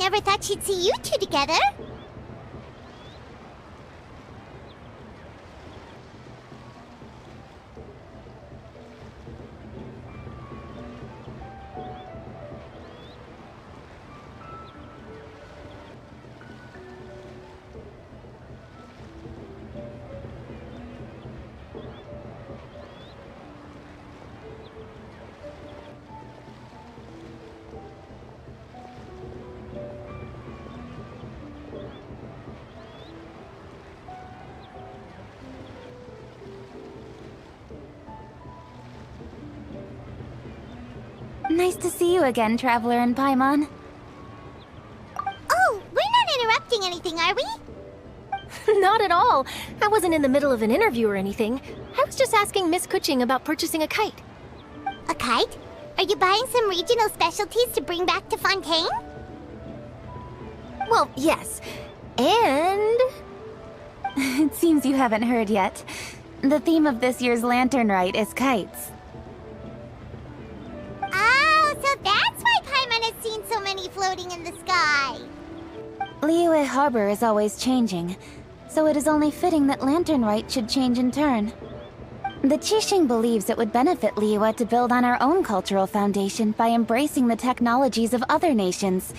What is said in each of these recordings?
never thought she'd see you two together. Nice to see you again, Traveler and Paimon. Oh, we're not interrupting anything, are we? Not at all. I wasn't in the middle of an interview or anything. I was just asking Miss Kuching about purchasing a kite. A kite? Are you buying some regional specialties to bring back to Fontaine? Well, yes. And... It seems you haven't heard yet. The theme of this year's Lantern Rite is kites. Oh, so that's why Paimon has seen so many floating in the sky. Liyue Harbor is always changing, so it is only fitting that Lantern Rite should change in turn. The Qixing believes it would benefit Liyue to build on our own cultural foundation by embracing the technologies of other nations.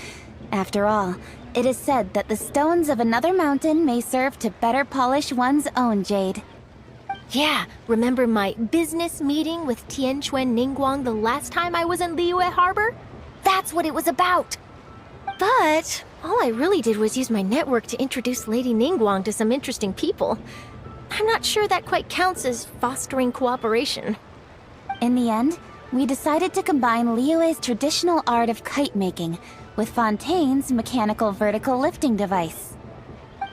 After all, it is said that the stones of another mountain may serve to better polish one's own jade. yeah, remember my business meeting with Tianquan Ningguang the last time I was in Liyue Harbor? That's what it was about. But all I really did was use my network to introduce Lady Ningguang to some interesting people. I'm not sure that quite counts as fostering cooperation. In the end, we decided to combine Liyue's traditional art of kite making with Fontaine's mechanical vertical lifting device.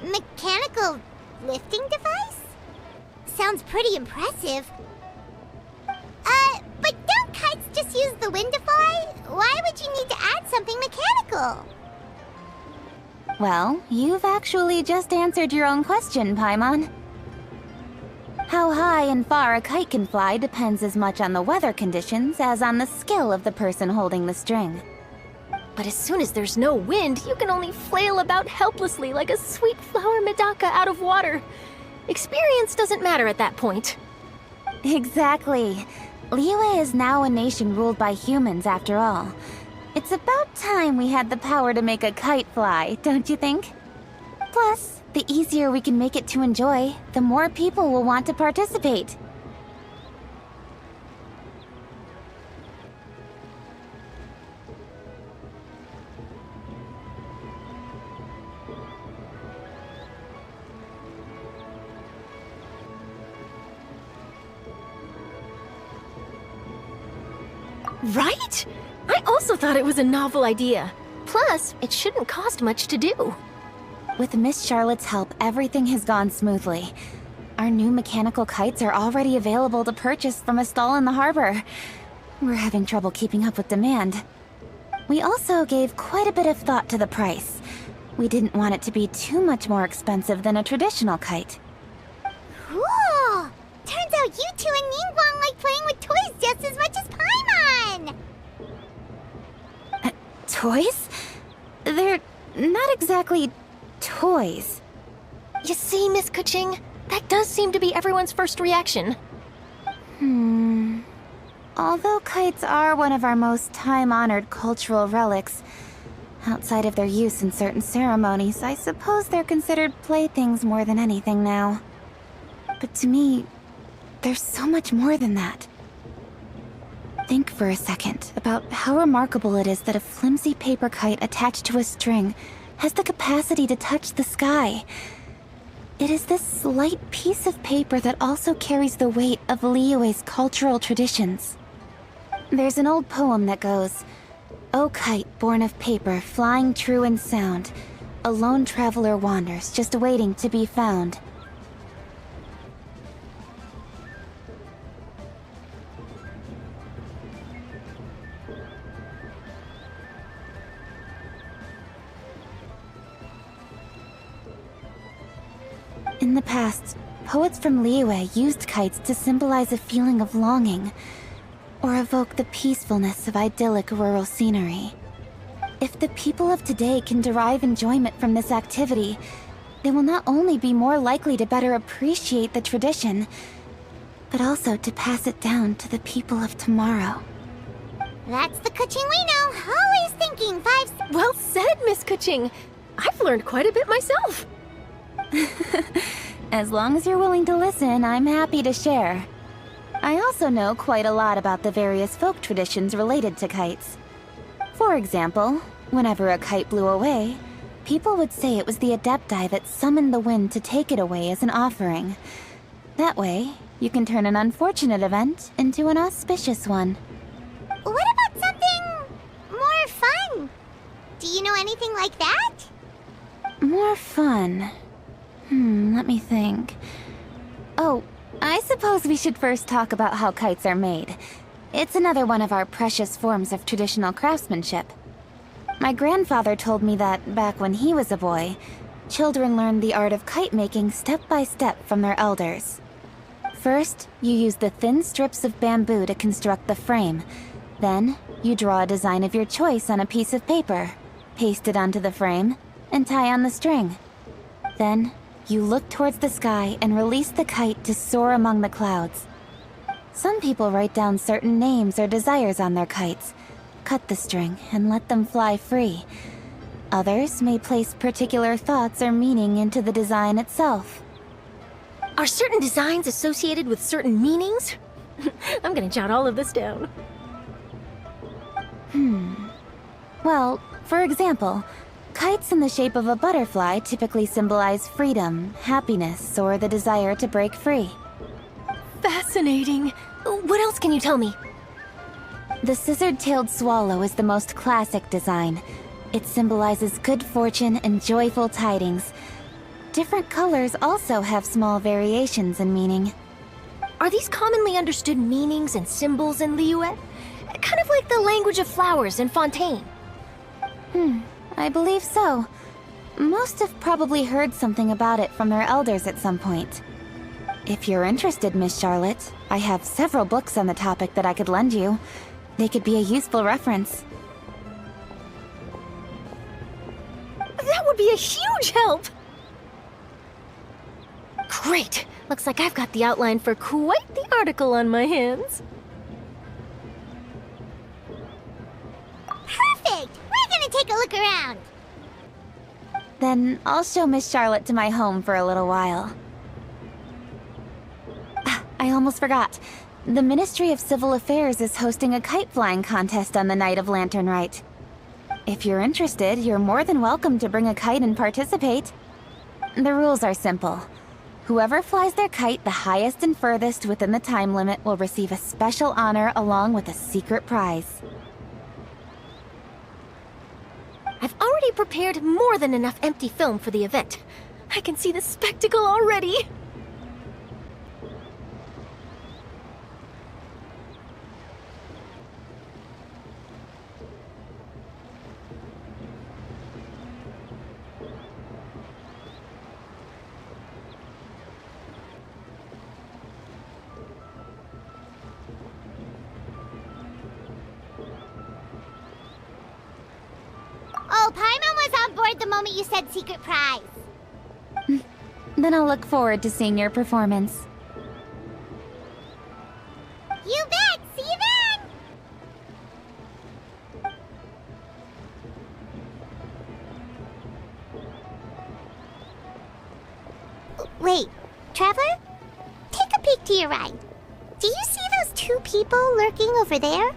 Mechanical lifting device? Sounds pretty impressive. But don't kites just use the wind to fly? Why would you need to add something mechanical? Well, you've actually just answered your own question, Paimon. How high and far a kite can fly depends as much on the weather conditions as on the skill of the person holding the string. But as soon as there's no wind, you can only flail about helplessly like a sweet flower medaka out of water. Experience doesn't matter at that point. Exactly. Liyue is now a nation ruled by humans after all. It's about time we had the power to make a kite fly, don't you think? Plus, the easier we can make it to enjoy, the more people will want to participate. Right? I also thought it was a novel idea. Plus, it shouldn't cost much to do. With Miss Charlotte's help, everything has gone smoothly. Our new mechanical kites are already available to purchase from a stall in the harbor. We're having trouble keeping up with demand. We also gave quite a bit of thought to the price. We didn't want it to be too much more expensive than a traditional kite. Cool! Turns out you two and Ningguang like playing with toys just as much as Paimon! Toys? They're not exactly toys. You see, Miss Kuching, that does seem to be everyone's first reaction. Although kites are one of our most time-honored cultural relics, outside of their use in certain ceremonies, I suppose they're considered playthings more than anything now. But to me, there's so much more than that. Think for a second about how remarkable it is that a flimsy paper kite attached to a string has the capacity to touch the sky. It is this slight piece of paper that also carries the weight of Liyue's cultural traditions. There's an old poem that goes, "O kite born of paper, flying true in sound, a lone traveler wanders, just waiting to be found." In the past, poets from Liyue used kites to symbolize a feeling of longing, or evoke the peacefulness of idyllic rural scenery. If the people of today can derive enjoyment from this activity, they will not only be more likely to better appreciate the tradition, but also to pass it down to the people of tomorrow. That's the Kuching we know. Always thinking 5... Well said, Miss Kuching. I've learned quite a bit myself. As long as you're willing to listen, I'm happy to share. I also know quite a lot about the various folk traditions related to kites. For example, whenever a kite blew away, people would say it was the Adepti that summoned the wind to take it away as an offering. That way, you can turn an unfortunate event into an auspicious one. What about something more fun? Do you know anything like that? More fun. Let me think. Oh, I suppose we should first talk about how kites are made. It's another one of our precious forms of traditional craftsmanship. My grandfather told me that, back when he was a boy, children learned the art of kite making step by step from their elders. First, you use the thin strips of bamboo to construct the frame. Then, you draw a design of your choice on a piece of paper, paste it onto the frame, and tie on the string. Then, you look towards the sky and release the kite to soar among the clouds. Some people write down certain names or desires on their kites, cut the string, and let them fly free. Others may place particular thoughts or meaning into the design itself. Are certain designs associated with certain meanings? I'm gonna jot all of this down. Well, for example, kites in the shape of a butterfly typically symbolize freedom, happiness, or the desire to break free. Fascinating. What else can you tell me? The scissored-tailed swallow is the most classic design. It symbolizes good fortune and joyful tidings. Different colors also have small variations in meaning. Are these commonly understood meanings and symbols in Liyue? Kind of like the language of flowers in Fontaine. I believe so. Most have probably heard something about it from their elders at some point. If you're interested, Miss Charlotte, I have several books on the topic that I could lend you. They could be a useful reference. That would be a huge help! Great! Looks like I've got the outline for quite the article on my hands. Perfect! We're gonna take a look around. Then I'll show Miss Charlotte to my home for a little while. I almost forgot. The Ministry of Civil Affairs is hosting a kite flying contest on the night of Lantern Rite. If you're interested, you're more than welcome to bring a kite and participate. The rules are simple. Whoever flies their kite the highest and furthest within the time limit will receive a special honor along with a secret prize. I've already prepared more than enough empty film for the event. I can see the spectacle already! Oh, Paimon was on board the moment you said secret prize. Then I'll look forward to seeing your performance. You bet! See you then! Wait, Traveler? Take a peek to your right. Do you see those two people lurking over there?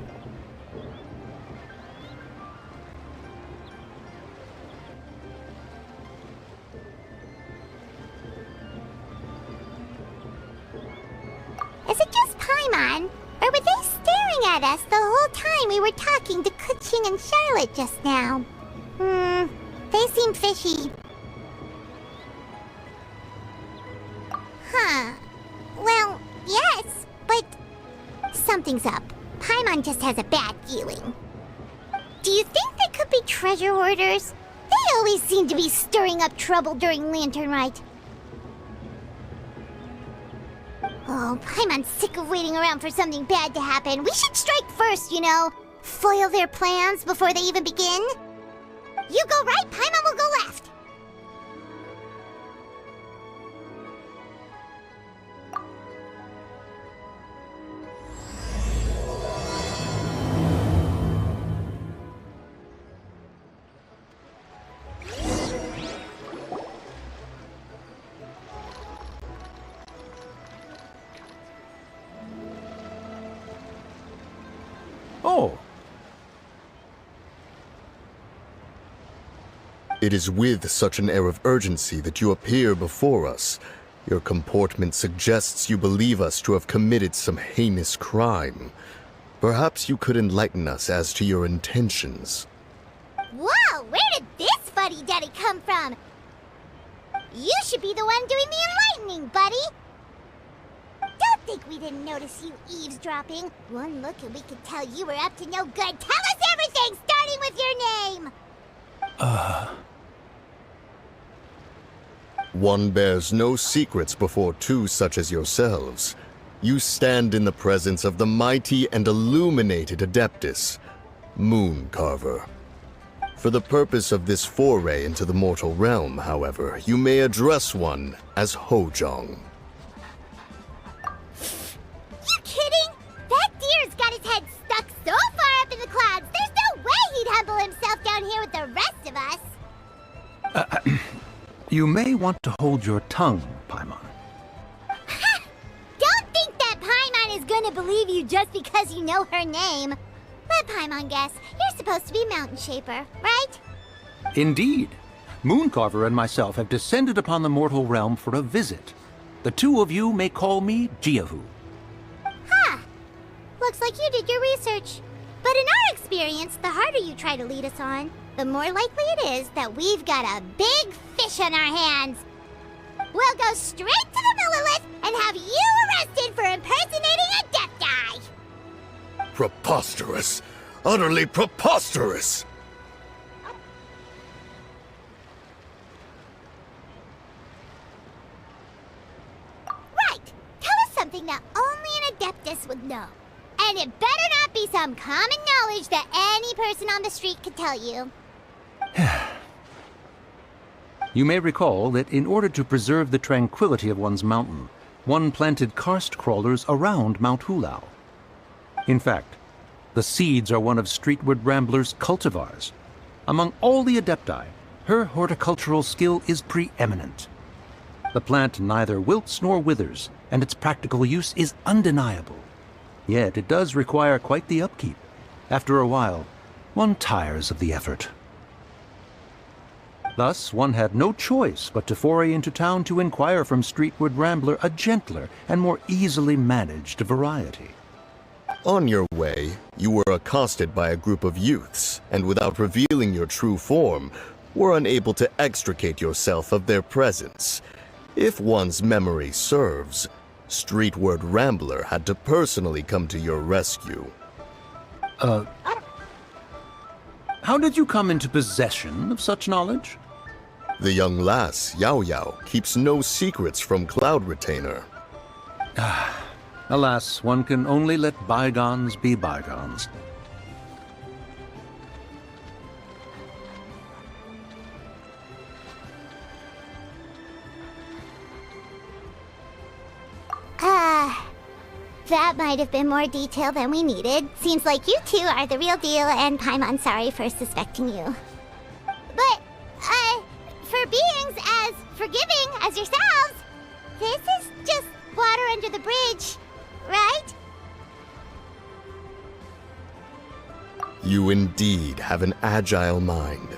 Is it just Paimon? Or were they staring at us the whole time we were talking to Kuching and Charlotte just now? They seem fishy. Huh. Well, yes, but something's up. Paimon just has a bad feeling. Do you think they could be treasure hoarders? They always seem to be stirring up trouble during Lantern Rite. Oh, Paimon's sick of waiting around for something bad to happen. We should strike first, you know. Foil their plans before they even begin. You go right, Paimon will go left. Oh, It is with such an air of urgency that you appear before us. Your comportment suggests you believe us to have committed some heinous crime. Perhaps you could enlighten us as to your intentions. Whoa, where did this fuddy-duddy come from? You should be the one doing the enlightening, buddy. Don't think we didn't notice you eavesdropping. One look and we could tell you were up to no good. Tell us everything, starting with your name. One bears no secrets before two such as yourselves. You stand in the presence of the mighty and illuminated Adeptus, Moon Carver. For the purpose of this foray into the mortal realm, however, you may address one as Hojong. You kidding? That deer's got his head stuck so far up in the clouds, there's no way he'd humble himself down here with the rest of us. you may want to hold your tongue, Paimon. Don't think that Paimon is gonna believe you just because you know her name. Let Paimon guess. You're supposed to be Mountain Shaper, right? Indeed. Mooncarver and myself have descended upon the mortal realm for a visit. The two of you may call me Jiahu. Huh. Looks like you did your research. But in our experience, the harder you try to lead us on, the more likely it is that we've got a big fish on our hands. We'll go straight to the Millilith and have you arrested for impersonating a Adepti. Preposterous! Utterly preposterous! Right. Tell us something that only an Adeptus would know. And it better not be some common knowledge that any person on the street could tell you. You may recall that in order to preserve the tranquility of one's mountain, one planted karst crawlers around Mount Hulao. In fact, the seeds are one of Streetward Rambler's cultivars. Among all the Adepti, her horticultural skill is preeminent. The plant neither wilts nor withers, and its practical use is undeniable. Yet it does require quite the upkeep. After a while, one tires of the effort. Thus, one had no choice but to foray into town to inquire from Streetward Rambler a gentler and more easily managed variety. On your way, you were accosted by a group of youths, and without revealing your true form, were unable to extricate yourself of their presence. If one's memory serves, Streetward Rambler had to personally come to your rescue. How did you come into possession of such knowledge? The young lass, Yao Yao, keeps no secrets from Cloud Retainer. Alas, one can only let bygones be bygones. That might have been more detail than we needed. Seems like you two are the real deal, and Paimon's sorry for suspecting you. But, for beings as forgiving as yourselves, this is just water under the bridge, right? You indeed have an agile mind.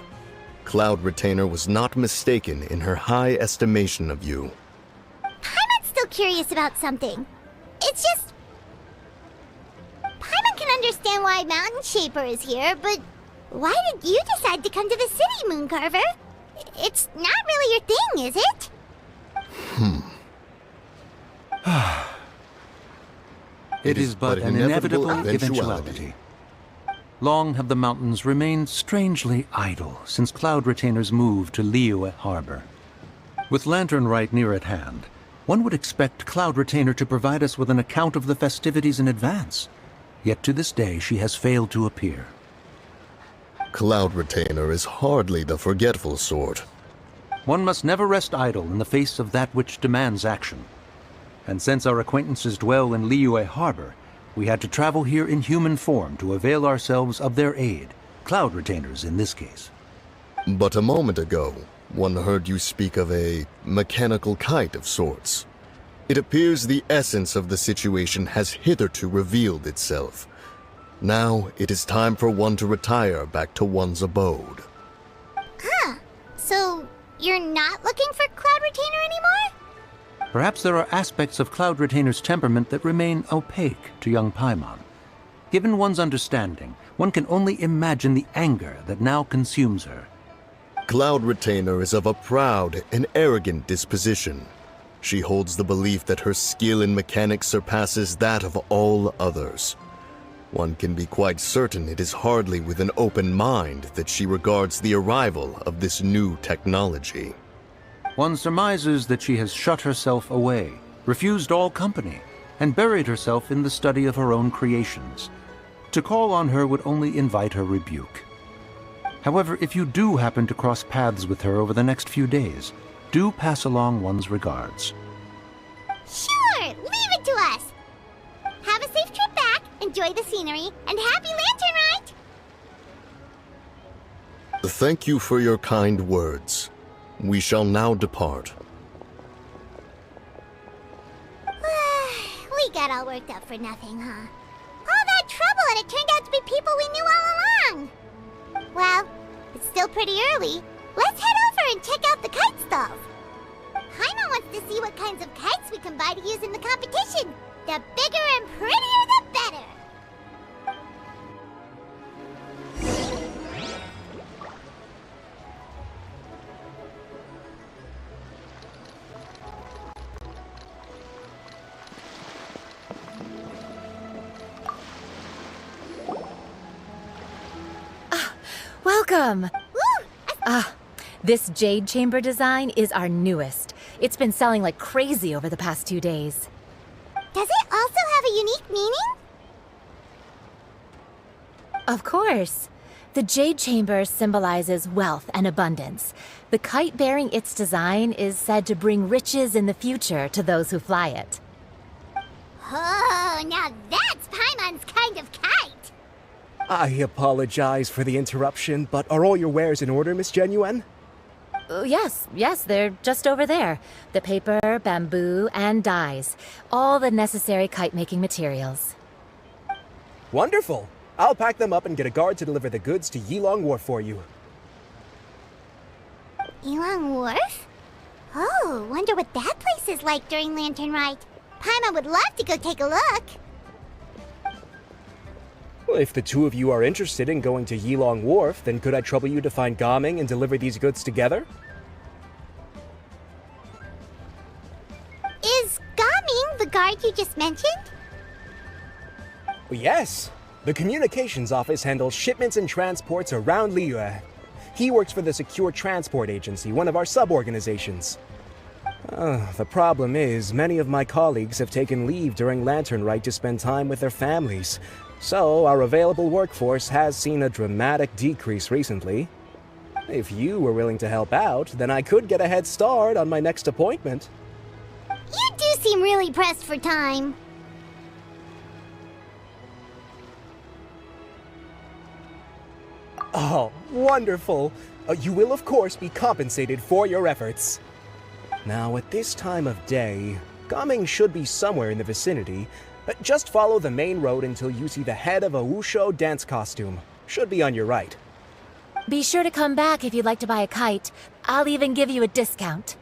Cloud Retainer was not mistaken in her high estimation of you. Paimon's still curious about something. It's just... Paimon can understand why Mountain Shaper is here, but why did you decide to come to the city, Mooncarver? It's not really your thing, is it? It is but an inevitable eventuality. Long have the mountains remained strangely idle since Cloud Retainer's move to Liyue Harbor. With Lantern Rite near at hand, one would expect Cloud Retainer to provide us with an account of the festivities in advance. Yet to this day she has failed to appear. Cloud Retainer is hardly the forgetful sort. One must never rest idle in the face of that which demands action. And since our acquaintances dwell in Liyue Harbor, we had to travel here in human form to avail ourselves of their aid, Cloud Retainers in this case. But a moment ago, one heard you speak of a mechanical kite of sorts. It appears the essence of the situation has hitherto revealed itself. Now it is time for one to retire back to one's abode. So, you're not looking for Cloud Retainer anymore? Perhaps there are aspects of Cloud Retainer's temperament that remain opaque to young Paimon. Given one's understanding, one can only imagine the anger that now consumes her. Cloud Retainer is of a proud and arrogant disposition. She holds the belief that her skill in mechanics surpasses that of all others. One can be quite certain it is hardly with an open mind that she regards the arrival of this new technology. One surmises that she has shut herself away, refused all company, and buried herself in the study of her own creations. To call on her would only invite her rebuke. However, if you do happen to cross paths with her over the next few days, do pass along one's regards. Sure, leave it to us. Have a safe trip back, enjoy the scenery, and happy lantern ride! Thank you for your kind words. We shall now depart. We got all worked up for nothing, huh? All that trouble and it turned out to be people we knew all along! Well, it's still pretty early. Let's head over and check out the kite stalls. Paimon wants to see what kinds of kites we can buy to use in the competition. The bigger and prettier, the better. Welcome! Woo! This jade chamber design is our newest. It's been selling like crazy over the past 2 days. Does it also have a unique meaning? Of course. The jade chamber symbolizes wealth and abundance. The kite bearing its design is said to bring riches in the future to those who fly it. Oh, now that's Paimon's kind of kite! I apologize for the interruption, but are all your wares in order, Miss Genuine? Yes, they're just over there. The paper, bamboo, and dyes. All the necessary kite-making materials. Wonderful! I'll pack them up and get a guard to deliver the goods to Yilong Wharf for you. Yilong Wharf? Oh, wonder what that place is like during Lantern Rite. Paimon would love to go take a look. Well, if the two of you are interested in going to Yilong Wharf, then could I trouble you to find Gaming and deliver these goods together? Is Gaming the guard you just mentioned? Well, yes. The communications office handles shipments and transports around Liyue. He works for the Secure Transport Agency, one of our sub-organizations. The problem is, many of my colleagues have taken leave during Lantern Rite to spend time with their families. So, our available workforce has seen a dramatic decrease recently. If you were willing to help out, then I could get a head start on my next appointment. You do seem really pressed for time. Oh, wonderful! You will, of course, be compensated for your efforts. Now, at this time of day, Gaming should be somewhere in the vicinity. Just follow the main road until you see the head of a Wushu dance costume. Should be on your right. Be sure to come back if you'd like to buy a kite. I'll even give you a discount.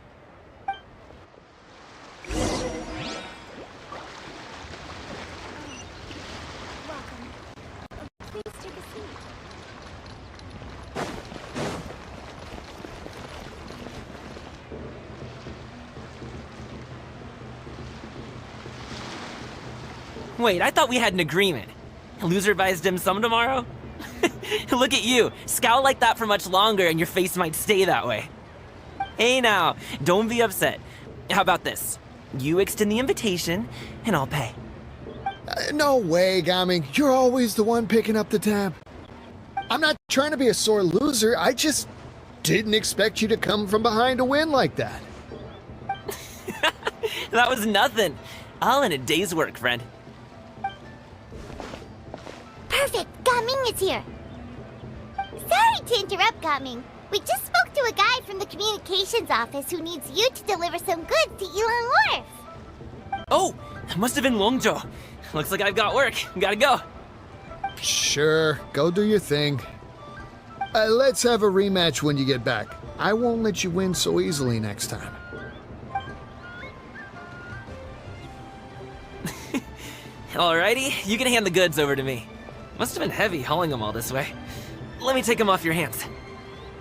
Wait, I thought we had an agreement. Loser buys dim sum tomorrow? Look at you. Scowl like that for much longer and your face might stay that way. Hey now, don't be upset. How about this? You extend the invitation, and I'll pay. No way, Gaming. You're always the one picking up the tab. I'm not trying to be a sore loser. I just didn't expect you to come from behind to win like that. That was nothing. All in a day's work, friend. Perfect! Gaming is here! Sorry to interrupt, Gaming. We just spoke to a guy from the communications office who needs you to deliver some goods to Ilang Wharf. Oh, it must have been Longzhou. Looks like I've got work. Gotta go. Sure, go do your thing. Let's have a rematch when you get back. I won't let you win so easily next time. Alrighty, you can hand the goods over to me. Must have been heavy hauling them all this way. Let me take them off your hands.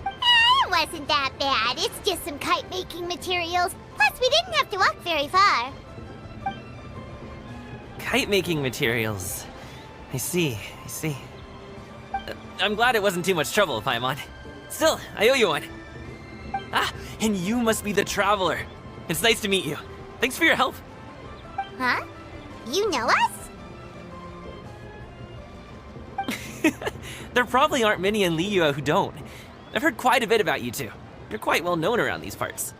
It wasn't that bad. It's just some kite-making materials. Plus, we didn't have to walk very far. Kite-making materials. I see. I'm glad it wasn't too much trouble, Paimon. Still, I owe you one. Ah, and you must be the traveler. It's nice to meet you. Thanks for your help. Huh? You know us? There probably aren't many in Liyue who don't. I've heard quite a bit about you two. You're quite well known around these parts.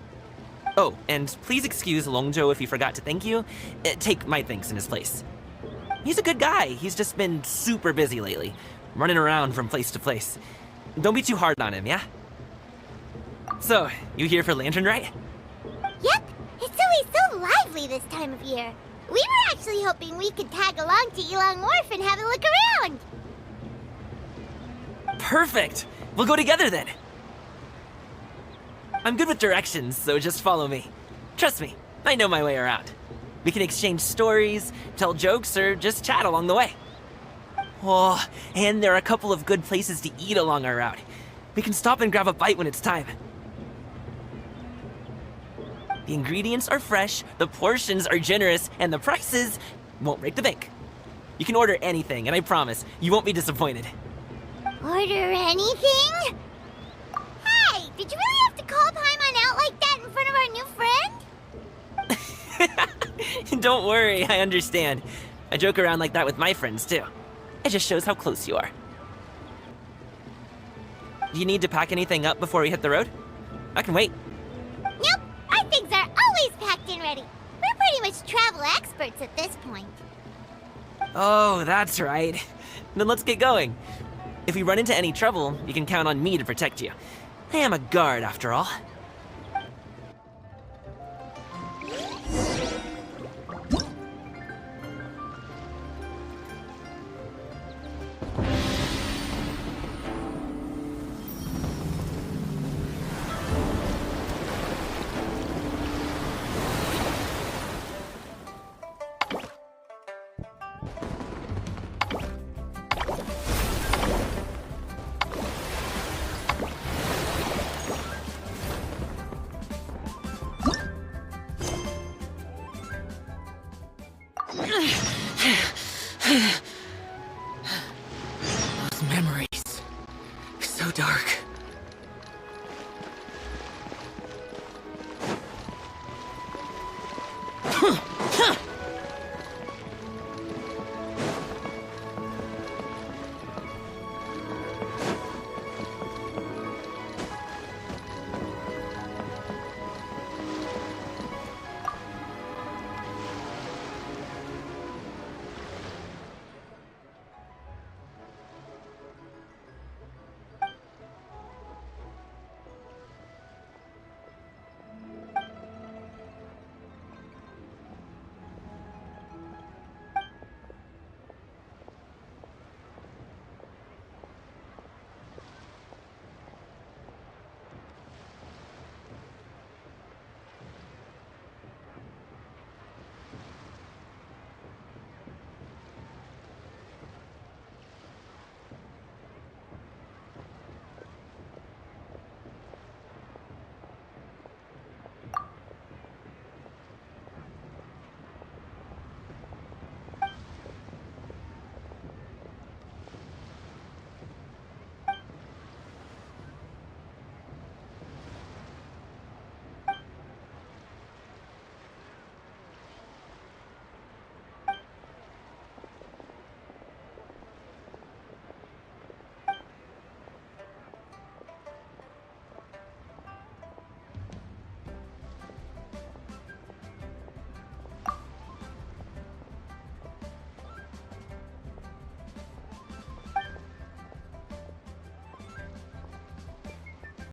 Oh, and please excuse Longzhou if he forgot to thank you. Take my thanks in his place. He's a good guy. He's just been super busy lately, running around from place to place. Don't be too hard on him, yeah? So, you here for Lantern, right? Yep. It's always so lively this time of year. We were actually hoping we could tag along to Ilang Wharf and have a look around. Perfect! We'll go together then. I'm good with directions, so just follow me. Trust me, I know my way around. We can exchange stories, tell jokes, or just chat along the way. Oh, and there are a couple of good places to eat along our route. We can stop and grab a bite when it's time. The ingredients are fresh, the portions are generous, and the prices won't break the bank. You can order anything, and I promise, you won't be disappointed. Order anything? Hey, did you really have to call Paimon out like that in front of our new friend? Don't worry, I understand. I joke around like that with my friends, too. It just shows how close you are. Do you need to pack anything up before we hit the road? I can wait. Nope, our things are always packed and ready. We're pretty much travel experts at this point. Oh, that's right. Then let's get going. If we run into any trouble, you can count on me to protect you. I am a guard, after all.